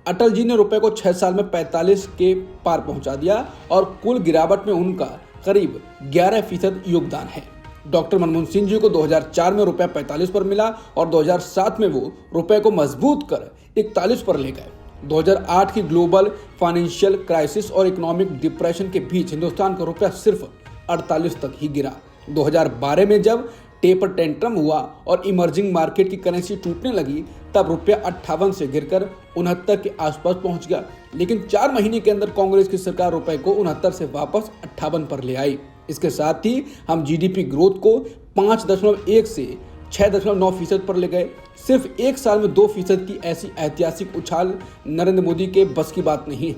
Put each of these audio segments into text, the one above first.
अटल जी ने रुपए को 6 साल में 45 के पार पहुंचा दिया और कुल गिरावट में उनका करीब 11% योगदान है। डॉक्टर मनमोहन सिंह जी को 2004 में रुपए 45 पर मिला और 2007 में वो रुपए को मजबूत कर 41 पर ले गए। 2008 की ग्लोबल फाइनेंशियल क्राइसिस और इकोनॉमिक डिप्रेशन के बीच हिंदुस्तान का रुपया सिर्फ 48 तक ही गिरा। 2012 में जब टेपर टेंट्रम हुआ और इमर्जिंग मार्केट की करेंसी टूटने लगी, तब रुपया 58 से गिरकर 69 के आसपास पहुंच गया। लेकिन 4 महीने के अंदर कांग्रेस की सरकार रुपए को 69 से वापस 58 पर ले आई। इसके साथ ही हम जीडीपी ग्रोथ को 5.1 से 6.9% पर ले गए। सिर्फ एक साल में 2% की ऐसी ऐतिहासिक उछाल नरेंद्र मोदी के बस की बात नहीं है।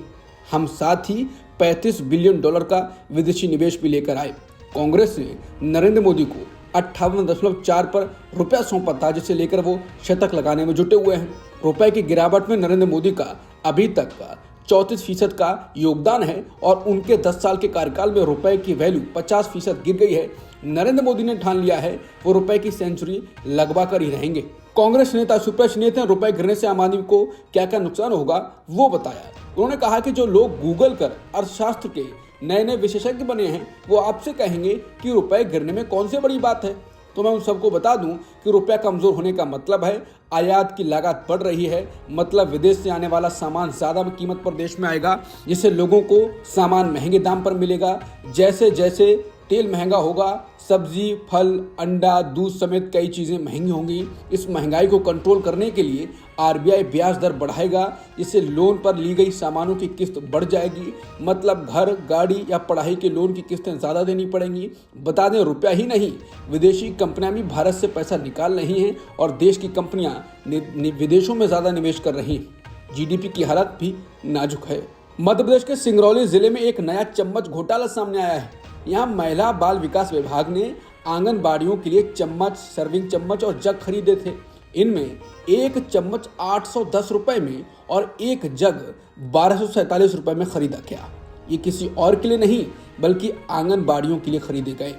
हम साथ ही $35 बिलियन का विदेशी निवेश भी लेकर आए। कांग्रेस ने नरेंद्र मोदी को 58.4 पर रुपया सौंपा था, जिसे लेकर वो शतक लगाने में जुटे हुए हैं। रुपए की गिरावट में नरेंद्र मोदी का अभी तक का 34% का योगदान है और उनके 10 साल के कार्यकाल में रुपए की वैल्यू 50% गिर गई है। नरेंद्र मोदी ने ठान लिया है वो रुपए की सेंचुरी लगवा कर ही रहेंगे। कांग्रेस नेता सुप्रीत नेता ने रुपए गिरने से आम आदमी को क्या क्या नुकसान होगा वो बताया। उन्होंने कहा कि जो लोग गूगल कर अर्थशास्त्र के नए नए विशेषज्ञ बने हैं वो आपसे कहेंगे कि रुपए गिरने में कौन सी बड़ी बात है। तो मैं उन सबको बता दूं कि रुपया कमजोर होने का मतलब है आयात की लागत बढ़ रही है, मतलब विदेश से आने वाला सामान ज्यादा कीमत पर देश में आएगा, जिससे लोगों को सामान महंगे दाम पर मिलेगा। जैसे जैसे तेल महंगा होगा, सब्जी, फल, अंडा, दूध समेत कई चीजें महंगी होंगी। इस महंगाई को कंट्रोल करने के लिए आरबीआई ब्याज दर बढ़ाएगा, जिससे लोन पर ली गई सामानों की किस्त बढ़ जाएगी, मतलब घर, गाड़ी या पढ़ाई के लोन की किस्तें ज्यादा देनी पड़ेंगी। बता दें, रुपया ही नहीं, विदेशी कंपनियां भी भारत से पैसा निकाल रही हैं और देश की कंपनियां विदेशों में ज्यादा निवेश कर रही हैं। जीडीपी की हालत भी नाजुक है। मध्य प्रदेश के सिंगरौली जिले में एक नया चम्मच घोटाला सामने आया है। यहाँ महिला बाल विकास विभाग ने आंगनबाड़ियों के लिए चम्मच, सर्विंग चम्मच और जग खरीदे थे। इनमें एक चम्मच 810 रुपए में और एक जग 1247 रुपए में खरीदा गया। ये किसी और के लिए नहीं बल्कि आंगनबाड़ियों के लिए खरीदे गए।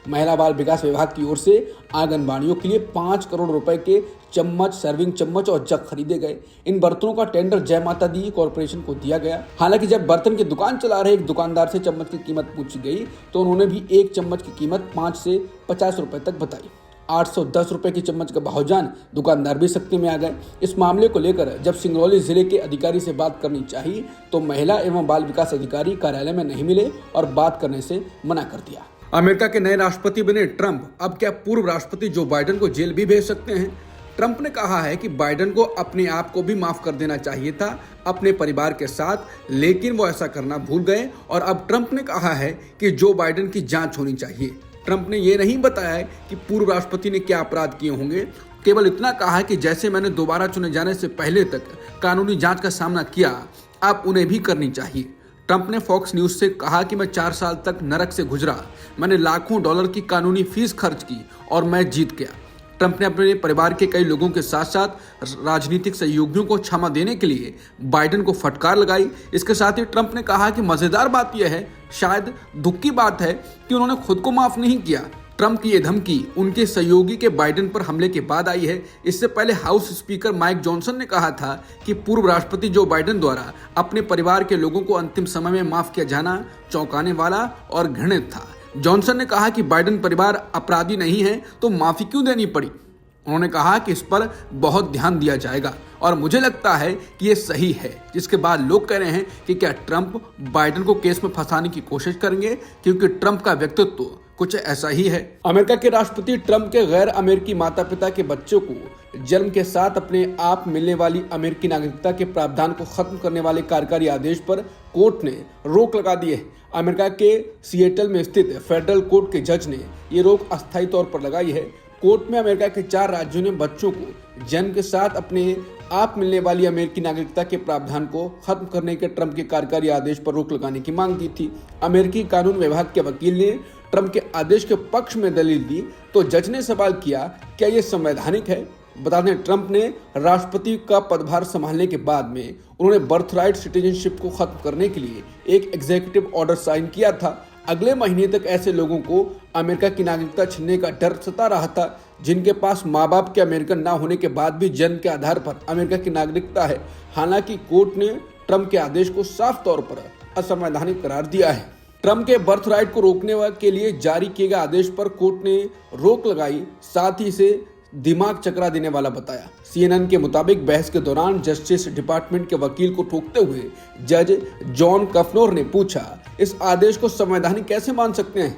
महिला बाल विकास विभाग की ओर से आंगनबाड़ियों के लिए 5 करोड़ रुपए के चम्मच, सर्विंग चम्मच और जग खरीदे गए। इन बर्तनों का टेंडर जय माता दी कॉरपोरेशन को दिया गया। हालांकि जब बर्तन की दुकान चला रहे एक दुकानदार से चम्मच की कीमत पूछी गई तो उन्होंने भी एक चम्मच की कीमत 5 से 50 रुपए तक बताई। 810 रुपए की चम्मच का भाव जान दुकानदार भी सख्ती में आ गए। इस मामले को लेकर जब सिंगरौली जिले के अधिकारी से बात करनी चाहिए तो महिला एवं बाल विकास अधिकारी कार्यालय में नहीं मिले और बात करने से मना कर दिया। अमेरिका के नए राष्ट्रपति बने ट्रंप अब क्या पूर्व राष्ट्रपति जो बाइडेन को जेल भी भेज सकते हैं? ट्रंप ने कहा है कि बाइडेन को अपने आप को भी माफ कर देना चाहिए था अपने परिवार के साथ, लेकिन वो ऐसा करना भूल गए और अब ट्रंप ने कहा है कि जो बाइडेन की जांच होनी चाहिए। ट्रंप ने ये नहीं बताया कि पूर्व राष्ट्रपति ने क्या अपराध किए होंगे, केवल इतना कहा है कि जैसे मैंने दोबारा चुने जाने से पहले तक कानूनी जांच का सामना किया, अब उन्हें भी करनी चाहिए। ट्रंप ने फॉक्स न्यूज से कहा कि मैं 4 साल तक नरक से गुजरा, मैंने लाखों डॉलर की कानूनी फीस खर्च की और मैं जीत गया। ट्रंप ने अपने परिवार के कई लोगों के साथ साथ राजनीतिक सहयोगियों को क्षमा देने के लिए बाइडेन को फटकार लगाई। इसके साथ ही ट्रंप ने कहा कि मजेदार बात यह है, शायद दुख की बात है कि उन्होंने खुद को माफ नहीं किया। ट्रंप की यह धमकी उनके सहयोगी के बाइडेन पर हमले के बाद आई है। इससे पहले हाउस स्पीकर माइक जॉनसन ने कहा था कि पूर्व राष्ट्रपति जो बाइडेन द्वारा अपने परिवार के लोगों को अंतिम समय में माफ किया जाना चौंकाने वाला और घृणित था। जॉनसन ने कहा कि बाइडेन परिवार अपराधी नहीं है तो माफी क्यों देनी पड़ी। उन्होंने कहा कि इस पर बहुत ध्यान दिया जाएगा और मुझे लगता है कि ये सही है। जिसके बाद लोग कह रहे हैं कि क्या ट्रंप बाइडेन को केस में फंसाने की कोशिश करेंगे, क्योंकि ट्रंप का व्यक्तित्व कुछ ऐसा ही है। अमेरिका के राष्ट्रपति ट्रंप के गैर अमेरिकी माता पिता के बच्चों को जन्म के साथ अपने आप मिलने वाली अमेरिकी नागरिकता के प्रावधान को खत्म करने वाले कार्यकारी आदेश पर कोर्ट ने रोक लगा दी है। अमेरिका के सिएटल में स्थित फेडरल कोर्ट के जज ने ये रोक अस्थायी तौर पर लगाई है। कोर्ट में अमेरिका के 4 राज्यों ने बच्चों को जन्म के साथ अपने आप मिलने वाली अमेरिकी नागरिकता के प्रावधान को खत्म करने के ट्रंप के कार्यकारी आदेश पर रोक लगाने की मांग की थी। अमेरिकी कानून विभाग के वकील ने ट्रंप के आदेश के पक्ष में दलील दी तो जज ने सवाल किया, क्या ये संवैधानिक है? बता दें, ट्रंप ने राष्ट्रपति का पदभार संभालने के बाद में उन्होंने बर्थराइट सिटीजनशिप को खत्म करने के लिए एक एग्जीक्यूटिव ऑर्डर साइन किया था। अगले महीने तक ऐसे लोगों को अमेरिका की नागरिकता छीनने का डर सता रहा था जिनके पास माँ बाप के अमेरिकन ना होने के बाद भी जन्म के आधार पर अमेरिका की नागरिकता है। हालांकि कोर्ट ने ट्रंप के आदेश को साफ तौर पर असंवैधानिक करार दिया है। ट्रंप के बर्थ राइट को रोकने के लिए जारी किए गए आदेश पर कोर्ट ने रोक लगाई, साथ ही इसे दिमाग चकरा देने वाला बताया। CNN के मुताबिक बहस के दौरान जस्टिस डिपार्टमेंट के वकील को टोकते हुए जज जॉन कफनोर ने पूछा, इस आदेश को संवैधानिक कैसे मान सकते हैं?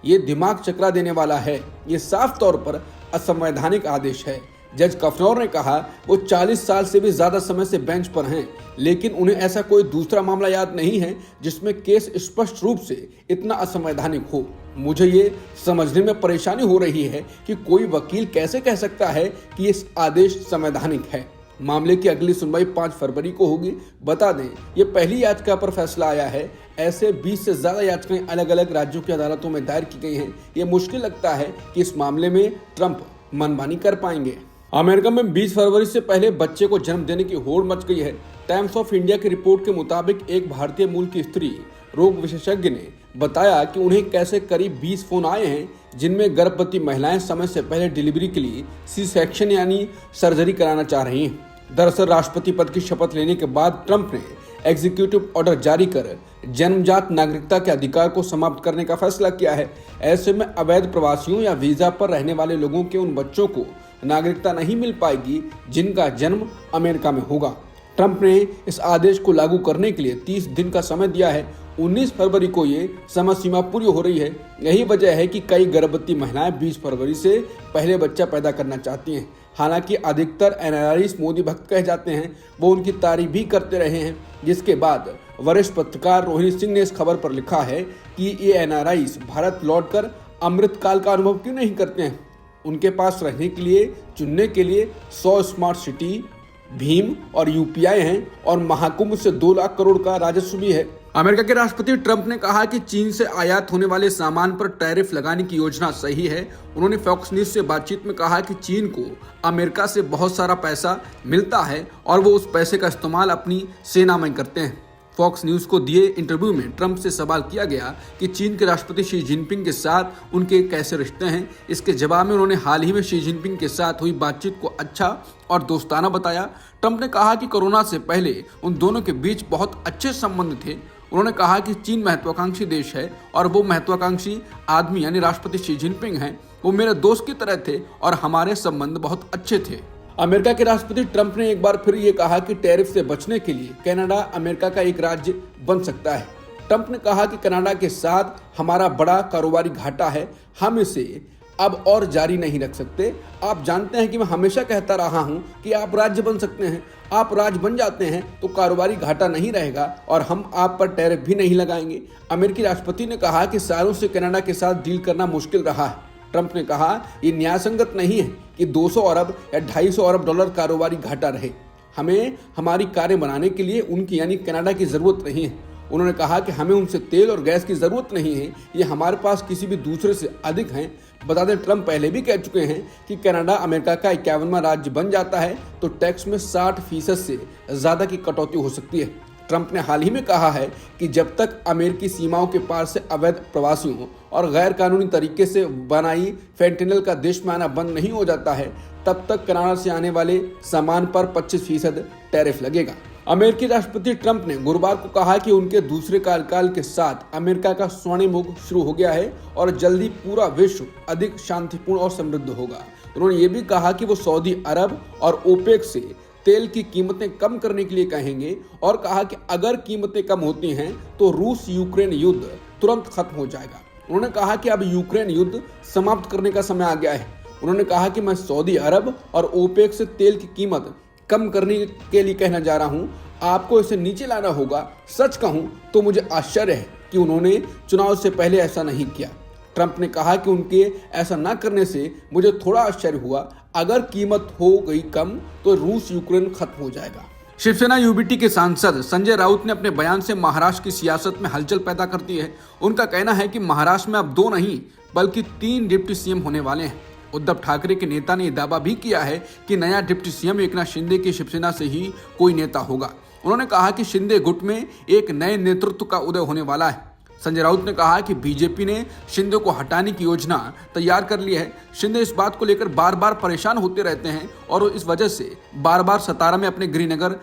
ये दिमाग चकरा देने वाला है, ये साफ तौर पर असंवैधानिक आदेश है। जज कफनौर ने कहा वो 40 साल से भी ज्यादा समय से बेंच पर हैं, लेकिन उन्हें ऐसा कोई दूसरा मामला याद नहीं है जिसमें केस स्पष्ट रूप से इतना असंवैधानिक हो। मुझे ये समझने में परेशानी हो रही है कि कोई वकील कैसे कह सकता है कि ये आदेश संवैधानिक है। मामले की अगली सुनवाई 5 फरवरी को होगी। बता दें, ये पहली याचिका पर फैसला आया है। ऐसे 20 से ज्यादा याचिकाएं अलग अलग राज्यों की अदालतों में दायर की गई हैं। ये मुश्किल लगता है कि इस मामले में ट्रंप मनमानी कर पाएंगे। अमेरिका में 20 फरवरी से पहले बच्चे को जन्म देने की होड़ मच गई है। टाइम्स ऑफ इंडिया की रिपोर्ट के मुताबिक एक भारतीय मूल की स्त्री रोग विशेषज्ञ ने बताया कि उन्हें कैसे करीब 20 फोन आए हैं जिनमें गर्भवती महिलाएं समय से पहले डिलीवरी के लिए सी सेक्शन यानी सर्जरी कराना चाह रही हैं। दरअसल राष्ट्रपति पद की शपथ लेने के बाद ट्रंप ने एग्जीक्यूटिव ऑर्डर जारी कर जन्मजात नागरिकता के अधिकार को समाप्त करने का फैसला किया है। ऐसे में अवैध प्रवासियों या वीजा पर रहने वाले लोगों के उन बच्चों को नागरिकता नहीं मिल पाएगी जिनका जन्म अमेरिका में होगा। ट्रंप ने इस आदेश को लागू करने के लिए 30 दिन का समय दिया है। 19 फरवरी को ये समय सीमा पूरी हो रही है। यही वजह है कि कई गर्भवती महिलाएं 20 फरवरी से पहले बच्चा पैदा करना चाहती हैं। हालांकि अधिकतर NRIs मोदी भक्त कहे जाते हैं, वो उनकी तारीफ भी करते रहे हैं। जिसके बाद वरिष्ठ पत्रकार रोहिणी सिंह ने इस खबर पर लिखा है कि ये NRIs भारत लौटकर अमृतकाल का अनुभव क्यों नहीं करते हैं। उनके पास रहने के लिए चुनने के लिए 100 स्मार्ट सिटी, भीम और UPI हैं और महाकुंभ से 2 लाख करोड़ का राजस्व भी है। अमेरिका के राष्ट्रपति ट्रंप ने कहा कि चीन से आयात होने वाले सामान पर टैरिफ लगाने की योजना सही है। उन्होंने फॉक्स न्यूज से बातचीत में कहा कि चीन को अमेरिका से बहुत सारा पैसा मिलता है और वो उस पैसे का इस्तेमाल अपनी सेना में करते हैं। फॉक्स न्यूज को दिए इंटरव्यू में ट्रंप से सवाल किया गया कि चीन के राष्ट्रपति शी जिनपिंग के साथ उनके कैसे रिश्ते हैं। इसके जवाब में उन्होंने हाल ही में शी जिनपिंग के साथ हुई बातचीत को अच्छा और दोस्ताना बताया। ट्रंप ने कहा कि कोरोना से पहले उन दोनों के बीच बहुत अच्छे संबंध थे। उन्होंने कहा कि चीन महत्वाकांक्षी देश है और वो महत्वाकांक्षी आदमी यानी राष्ट्रपति शी जिनपिंग हैं। वो मेरे दोस्त की तरह थे और हमारे संबंध बहुत अच्छे थे। अमेरिका के राष्ट्रपति ट्रंप ने एक बार फिर ये कहा कि टैरिफ से बचने के लिए कनाडा अमेरिका का एक राज्य बन सकता है। ट्रंप ने कहा कि कनाडा के साथ हमारा बड़ा कारोबारी घाटा है, हम इसे अब और जारी नहीं रख सकते। आप जानते हैं कि मैं हमेशा कहता रहा हूं कि आप राज्य बन सकते हैं। आप राज्य बन जाते हैं तो कारोबारी घाटा नहीं रहेगा और हम आप पर टैरिफ भी नहीं लगाएंगे। अमेरिकी राष्ट्रपति ने कहा कि सालों से कनाडा के साथ डील करना मुश्किल रहा है। ट्रंप ने कहा ये न्यायसंगत नहीं है कि 200 अरब या 250 अरब डॉलर कारोबारी घाटा रहे। हमें हमारी कारें बनाने के लिए उनकी यानी कनाडा की जरूरत नहीं है। उन्होंने कहा कि हमें उनसे तेल और गैस की जरूरत नहीं है, ये हमारे पास किसी भी दूसरे से अधिक हैं। बता दें, ट्रंप पहले भी कह चुके हैं कि कनाडा अमेरिका का 51वां राज्य बन जाता है तो टैक्स में 60% से ज्यादा की कटौती हो सकती है। ट्रंप ने हाल ही में कहा है कि जब तक अमेरिकी सीमाओं के पार से अवैध प्रवासियों और गैर कानूनी तरीके से बनाई फेंटेनल का देश में आना बंद नहीं हो जाता है, तब तक कनाडा से आने वाले सामान पर 25% टैरिफ लगेगा। अमेरिकी राष्ट्रपति ट्रंप ने गुरुवार को कहा कि उनके दूसरे कार्यकाल के साथ अमेरिका का स्वर्णिम युग शुरू हो गया है और जल्दी पूरा विश्व अधिक शांतिपूर्ण और समृद्ध होगा। उन्होंने ये भी कहा कि वो सऊदी अरब और ओपेक से तेल की कीमतें कम करने के लिए कहेंगे और कहा कि अगर कीमतें कम होती हैं तो रूस यूक्रेन युद्ध तुरंत खत्म हो जाएगा। उन्होंने कहा कि अब यूक्रेन युद्ध समाप्त करने का समय आ गया है। उन्होंने कहा कि मैं सऊदी अरब और ओपेक से तेल की कीमत कम करने के लिए कहना जा रहा हूं, आपको इसे नीचे लाना होगा। सच कहूं तो मुझे आश्चर्य है कि उन्होंने चुनाव से पहले ऐसा नहीं किया। ट्रंप ने कहा कि उनके ऐसा न करने से मुझे थोड़ा आश्चर्य हुआ। अगर कीमत हो गई कम तो रूस यूक्रेन खत्म हो जाएगा। शिवसेना UBT के सांसद संजय राउत ने अपने बयान से महाराष्ट्र की सियासत में हलचल पैदा कर दी है। उनका कहना है कि महाराष्ट्र में अब 2 नहीं बल्कि 3 डिप्टी CM होने वाले हैं। उद्धव ठाकरे के नेता ने दावा भी किया है कि नया डिप्टी CM एकनाथ शिंदे की शिवसेना से ही कोई नेता होगा। उन्होंने कहा कि शिंदे गुट में एक नए नेतृत्व का उदय होने वाला है। संजय राउत ने कहा कि बीजेपी ने शिंदे को हटाने की योजना तैयार कर ली है। शिंदे इस बात को लेकर बार बार परेशान होते रहते हैं और इस वजह से बार बार सतारा में अपने गृहनगर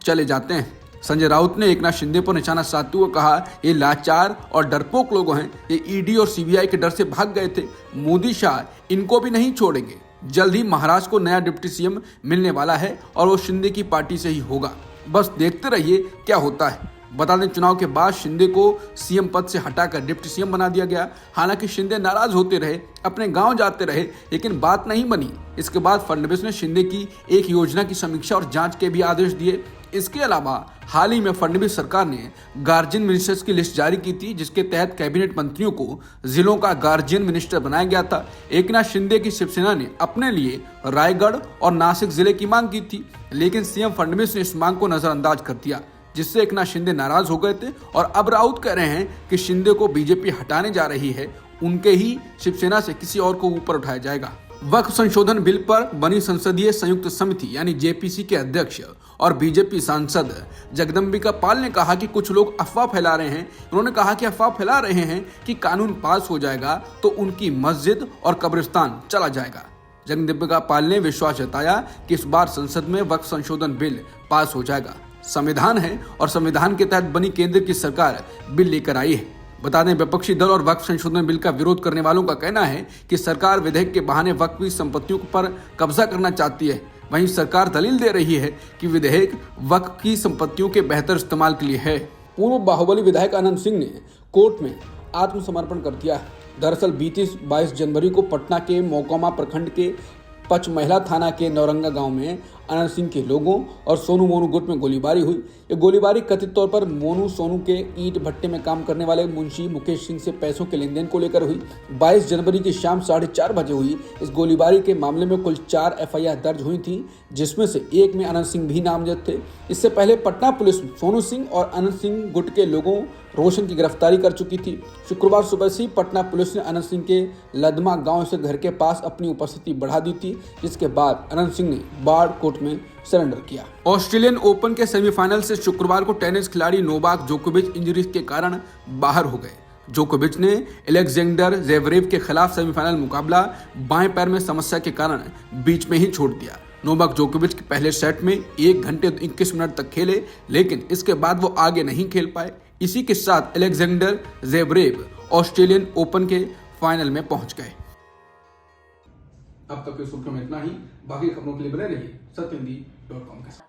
चले जाते हैं। संजय राउत ने एकनाथ शिंदे पर निशाना साधते हुए कहा, ये लाचार और डरपोक लोग हैं, ये ईडी और सीबीआई के डर से भाग गए थे। मोदी शाह इनको भी नहीं छोड़ेंगे। जल्द ही महाराष्ट्र को नया डिप्टी सीएम मिलने वाला है और वो शिंदे की पार्टी से ही होगा। बस देखते रहिए क्या होता है। बता दें, चुनाव के बाद शिंदे को सीएम पद से हटाकर डिप्टी सीएम बना दिया गया। हालांकि शिंदे नाराज होते रहे, अपने गांव जाते रहे, लेकिन बात नहीं बनी। इसके बाद फडणवीस ने शिंदे की एक योजना की समीक्षा और जांच के भी आदेश दिए। इसके अलावा हाल ही में फडणवीस सरकार ने गार्जियन मिनिस्टर्स की लिस्ट जारी की थी, जिसके तहत कैबिनेट मंत्रियों को जिलों का गार्जियन मिनिस्टर बनाया गया था। एकनाथ शिंदे की शिवसेना ने अपने लिए रायगढ़ और नासिक जिले की मांग की थी, लेकिन सीएम फडणवीस ने इस मांग को नजरअंदाज कर दिया, जिससे एकनाथ शिंदे नाराज हो गए थे। और अब राउत कह रहे हैं कि शिंदे को बीजेपी हटाने जा रही है, उनके ही शिवसेना से किसी और को ऊपर उठाया जाएगा। वक्फ संशोधन बिल पर बनी संसदीय संयुक्त समिति यानी जेपीसी के अध्यक्ष और बीजेपी सांसद जगदम्बिका पाल ने कहा कि कुछ लोग अफवाह फैला रहे हैं। उन्होंने कहा कि अफवाह फैला रहे हैं कि कानून पास हो जाएगा तो उनकी मस्जिद और कब्रिस्तान चला जाएगा। जगदम्बिका पाल ने विश्वास जताया कि इस बार संसद में वक्फ संशोधन बिल पास हो जाएगा। संविधान है और संविधान के तहत बनी केंद्र की सरकार बिल लेकर आई है। बता दें, विपक्षी दल और वक्फ संशोधन बिल का विरोध करने वालों का कहना है कि सरकार विधेयक के बहाने वक्फ की संपत्तियों पर कब्जा करना चाहती है। वहीं सरकार दलील दे रही है कि विधेयक वक्फ की संपत्तियों के बेहतर इस्तेमाल के लिए है। पूर्व बाहुबली विधायक अनंत सिंह ने कोर्ट में आत्मसमर्पण कर दिया। दरअसल बीती 22 जनवरी को पटना के मोकामा प्रखंड के पचमहिला थाना के नौरंगा गांव में अनंत सिंह के लोगों और सोनू मोनू गुट में गोलीबारी हुई। ये गोलीबारी कथित तौर पर मोनू सोनू के ईंट भट्टे में काम करने वाले मुंशी मुकेश सिंह से पैसों के लेन देन को लेकर हुई। 22 जनवरी की शाम 4:30 बजे हुई इस गोलीबारी के मामले में कुल 4 एफआईआर दर्ज हुई थी, जिसमें से एक में अनंत सिंह भी नामजद थे। इससे पहले पटना पुलिस सोनू सिंह और अनंत सिंह गुट के लोगों रोशन की गिरफ्तारी कर चुकी थी। शुक्रवार सुबह से पटना पुलिस ने अनंत सिंह के लदमा गांव से घर के पास अपनी उपस्थिति बढ़ा दी थी, जिसके बाद अनंत सिंह ने बाढ़ कोर्ट में सरेंडर किया। ऑस्ट्रेलियन ओपन के सेमीफाइनल से शुक्रवार को टेनिस खिलाड़ी नोवाक जोकोविच इंजरी के कारण बाहर हो गए। जोकोविच ने अलेक्जेंडर ज़वेरेव के खिलाफ सेमीफाइनल मुकाबला बाएं पैर में समस्या के कारण बीच में ही छोड़ दिया। नोवाक जोकोविच के पहले सेट में 1 घंटे 21 मिनट तक खेले, लेकिन इसके बाद वो आगे नहीं खेल पाए। इसी के साथ अलेक्जेंडर ज़वेरेव ऑस्ट्रेलियन ओपन के फाइनल में पहुंच गए। अब तक की सुर्खियों में इतना ही। बाकी खबरों के लिए बने रहिए सत्यहिंदी.com के साथ।